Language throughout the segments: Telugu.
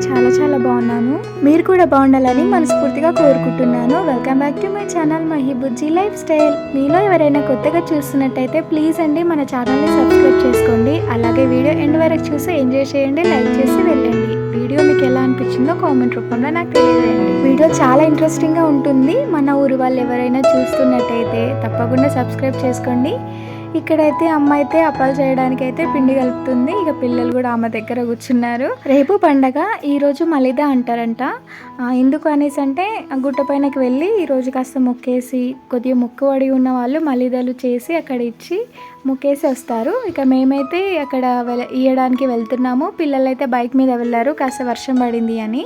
చాలా చాలా బాగున్నాను. మీరు కూడా బాగుండాలని మనస్ఫూర్తిగా కోరుకుంటున్నాను. Welcome back to my channel Mahi Bujji life style. మీలో ఎవరైనా కొత్తగా చూస్తున్నట్టయితే ప్లీజ్ అండి మన ఛానల్ని సబ్స్క్రైబ్ చేసుకోండి. అలాగే వీడియో ఎండ్ వరకు చూసి ఎంజాయ్ చేయండి, లైక్ చేసి వెళ్ళండి. వీడియో మీకు ఎలా అనిపించిందో కామెంట్ రూపంలో నాకు తెలియజేయండి. వీడియో చాలా ఇంట్రెస్టింగ్గా ఉంటుంది. మన ఊరు వాళ్ళు ఎవరైనా చూస్తున్నట్టయితే తప్పకుండా సబ్స్క్రైబ్ చేసుకోండి. ఇక్కడైతే అమ్మ అయితే అప్పాలు చేయడానికి అయితే పిండి కలుపుతుంది. ఇక పిల్లలు కూడా ఆమె దగ్గర కూర్చున్నారు. రేపు పండగ, ఈరోజు మలిదా అంటారంట. ఎందుకు అనేసి అంటే గుట్ట పైనకి వెళ్ళి ఈరోజు కాస్త మొక్కేసి, కొద్దిగా మొక్కుబడి ఉన్న వాళ్ళు మలిదాలు చేసి అక్కడ ఇచ్చి మొక్కేసి వస్తారు. ఇక మేమైతే అక్కడ ఇయ్యడానికి వెళ్తున్నాము. పిల్లలైతే బైక్ మీద వెళ్ళారు, కాస్త వర్షం పడింది అని.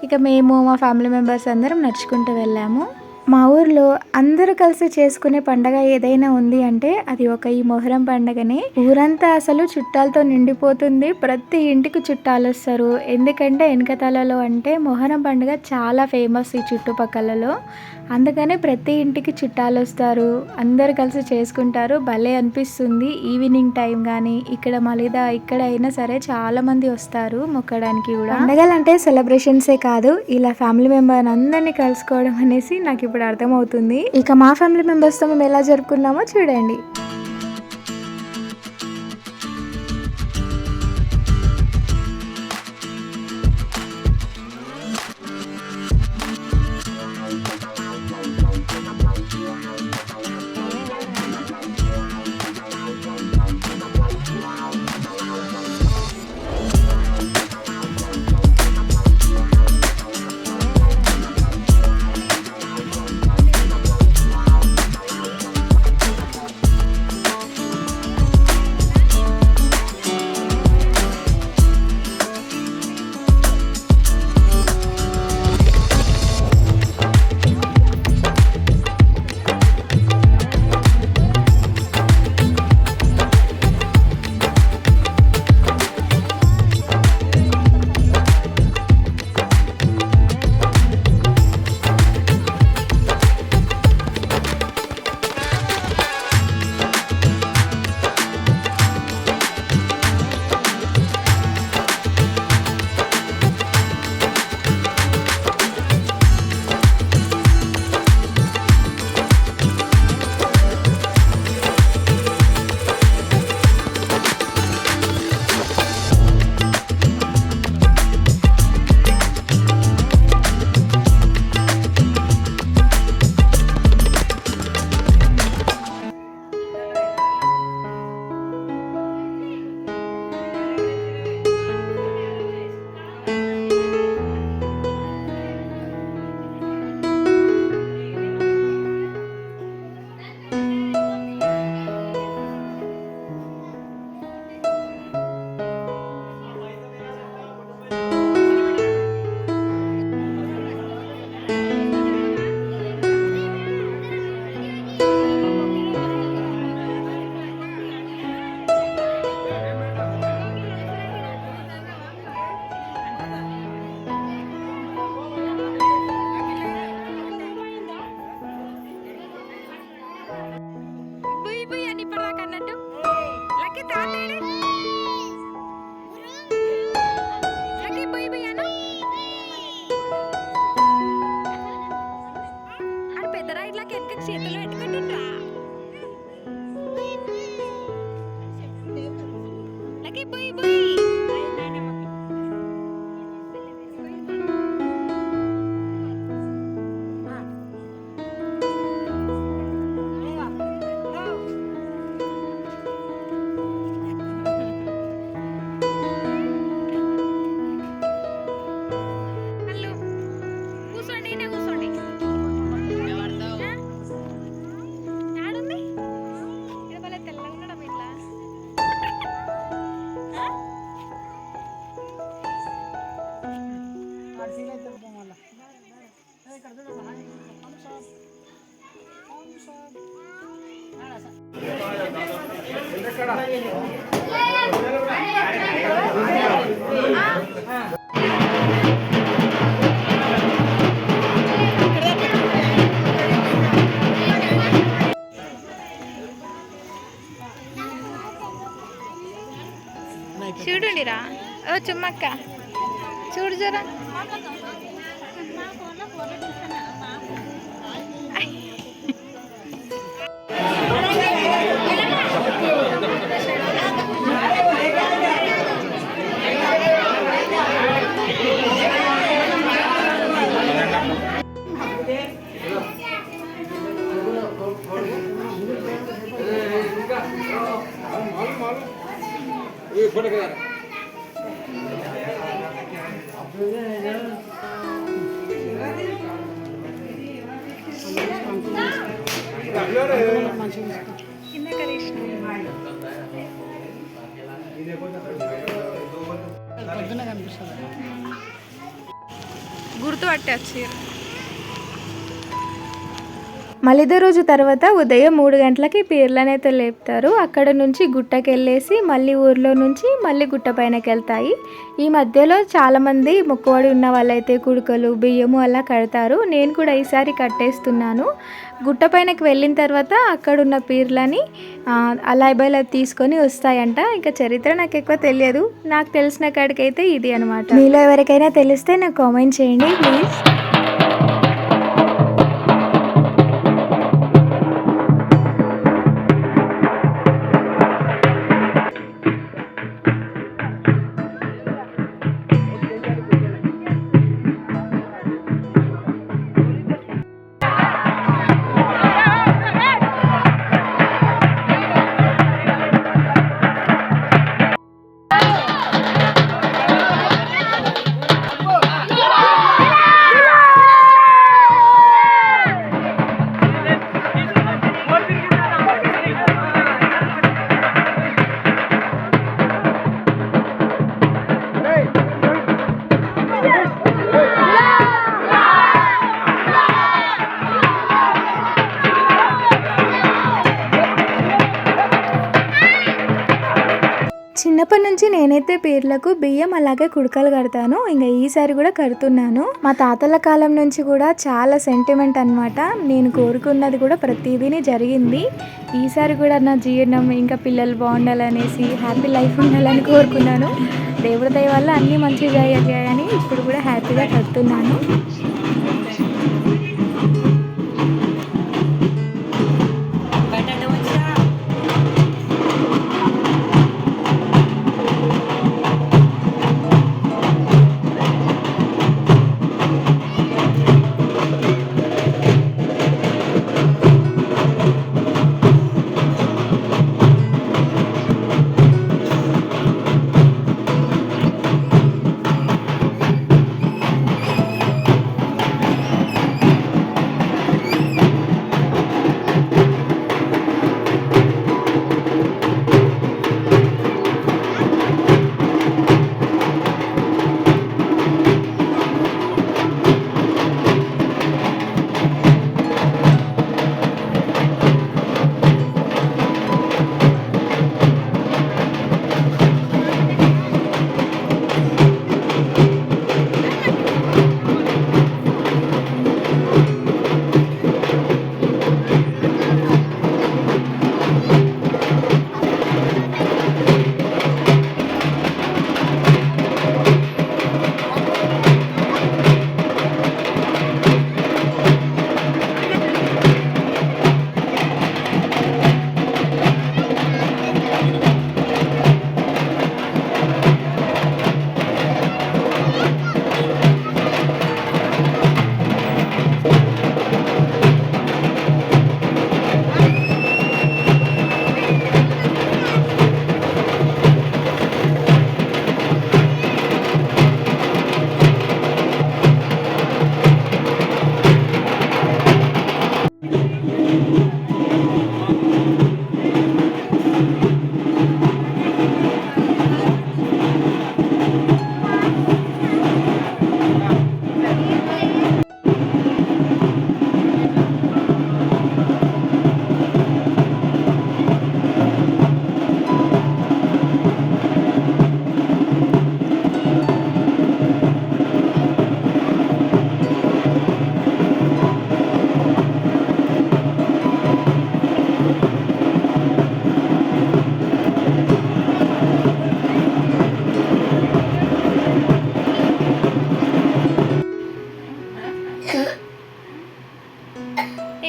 ఇక మేము మా ఫ్యామిలీ మెంబర్స్ అందరం నడుచుకుంటూ వెళ్ళాము. మా ఊర్లో అందరూ కలిసి చేసుకునే పండగ ఏదైనా ఉంది అంటే అది ఈ మొహరం పండగనే. ఊరంతా అసలు చుట్టాలతో నిండిపోతుంది. ప్రతి ఇంటికి చుట్టాలు వస్తారు. ఎందుకంటే వెనకతలలో అంటే మొహరం పండుగ చాలా ఫేమస్ ఈ చుట్టుపక్కలలో. అందుకనే ప్రతి ఇంటికి చుట్టాలు వస్తారు, అందరు కలిసి చేసుకుంటారు. భలే అనిపిస్తుంది. ఈవినింగ్ టైం కానీ ఇక్కడ మలిదా ఇక్కడ అయినా సరే చాలా మంది వస్తారు మొక్కడానికి కూడా. పండగలు అంటే సెలబ్రేషన్సే కాదు, ఇలా ఫ్యామిలీ మెంబర్ అందరినీ కలుసుకోవడం అనేసి నాకు ఇప్పుడు అర్థమవుతుంది. ఇక మా ఫ్యామిలీ మెంబర్స్తో మేము ఎలా జరుపుకున్నామో చూడండి. చేతులు పెట్టుకుంటుండ్రా లకి బుయ్ బుయ్ చూడండిరా ఓ చుమ్మక్క చూడు జరా గుర్తు పట్టేసి మలిద రోజు తర్వాత ఉదయం 3 గంటలకి పీర్లనైతే లేపుతారు. అక్కడ నుంచి గుట్టకి వెళ్ళేసి మళ్ళీ ఊర్లో నుంచి మళ్ళీ గుట్ట పైనకి వెళ్తాయి. ఈ మధ్యలో చాలామంది మొక్కుబడి ఉన్న వాళ్ళైతే కుడుకలు బియ్యము అలా కడతారు. నేను కూడా ఈసారి కట్టేస్తున్నాను. గుట్ట పైనకి వెళ్ళిన తర్వాత అక్కడున్న పీర్లని అలాయిబాయిలా తీసుకొని వస్తాయంట. ఇంకా చరిత్ర నాకు ఎక్కువ తెలియదు. నాకు తెలిసిన కాడికైతే ఇది అనమాట. మీలో ఎవరికైనా తెలిస్తే నాకు కామెంట్ చేయండి ప్లీజ్. చిన్నప్పటి నుంచి నేనైతే పీర్లకు బియ్యం అలాగే కుడకలు కడతాను. ఇంకా ఈసారి కూడా కడుతున్నాను. మా తాతల కాలం నుంచి కూడా చాలా సెంటిమెంట్ అనమాట. నేను కోరుకున్నది కూడా ప్రతిదీ జరిగింది. ఈసారి కూడా నా జీవనం ఇంకా పిల్లలు బాగుండాలనేసి హ్యాపీ లైఫ్ ఉండాలని కోరుకున్నాను. దేవుడి దయ వల్ల అన్నీ మంచిగా జరిగాయని ఇప్పుడు కూడా హ్యాపీగా కడుతున్నాను.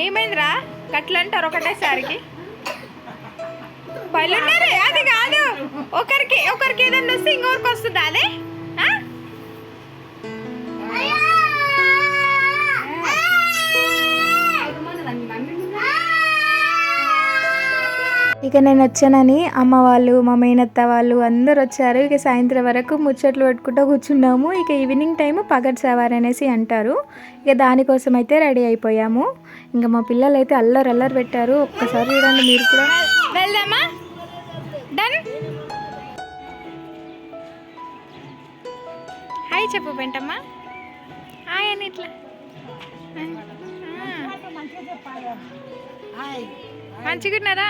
ఏమైందిరా గట్ల అంటారు ఒకటేసారికి పళ్ళున్నారే అది కాదు ఒకరికి ఏదన్నా వస్తే ఇంకొకరికి వస్తుందా అదే ఆ? ఇక నేను వచ్చానని అమ్మ వాళ్ళు మా మేనత్త వాళ్ళు అందరు వచ్చారు. ఇక సాయంత్రం వరకు ముచ్చట్లు పెట్టుకుంటూ కూర్చున్నాము. ఇక ఈవినింగ్ టైం పగటి సవారి అనేసి అంటారు. ఇక దానికోసం అయితే రెడీ అయిపోయాము. ఇంకా మా పిల్లలు అయితే అల్లరి పెట్టారు. ఒక్కసారి చూడండి మీరు కూడా. వెళ్దామా డన్ హాయ్ చెప్పు పెంటమ్మా హాయ్ అని ఇట్లా మంచిగున్నారా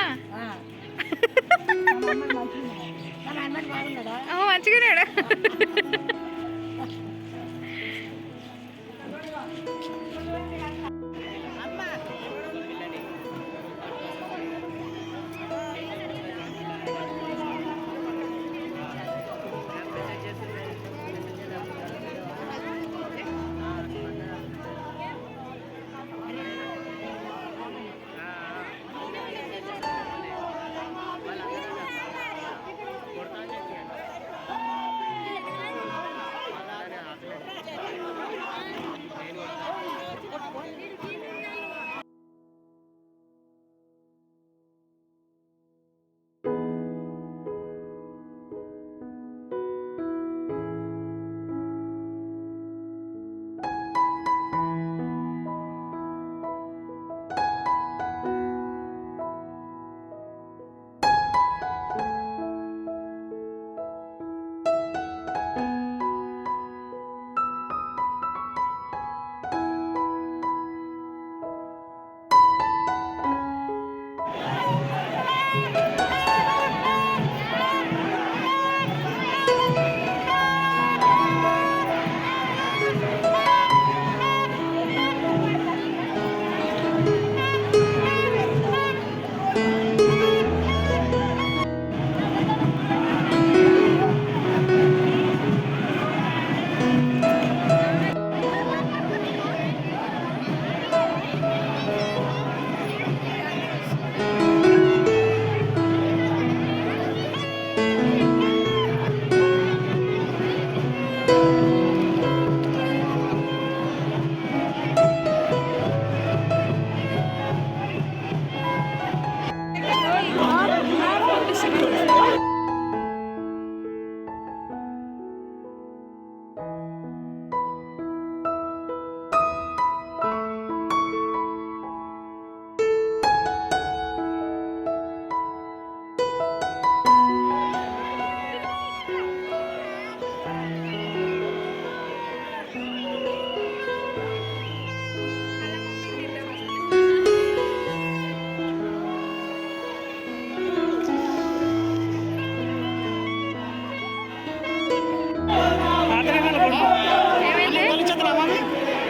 మంచిగున్నాడు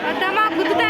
వద్దామా గుద్దుతా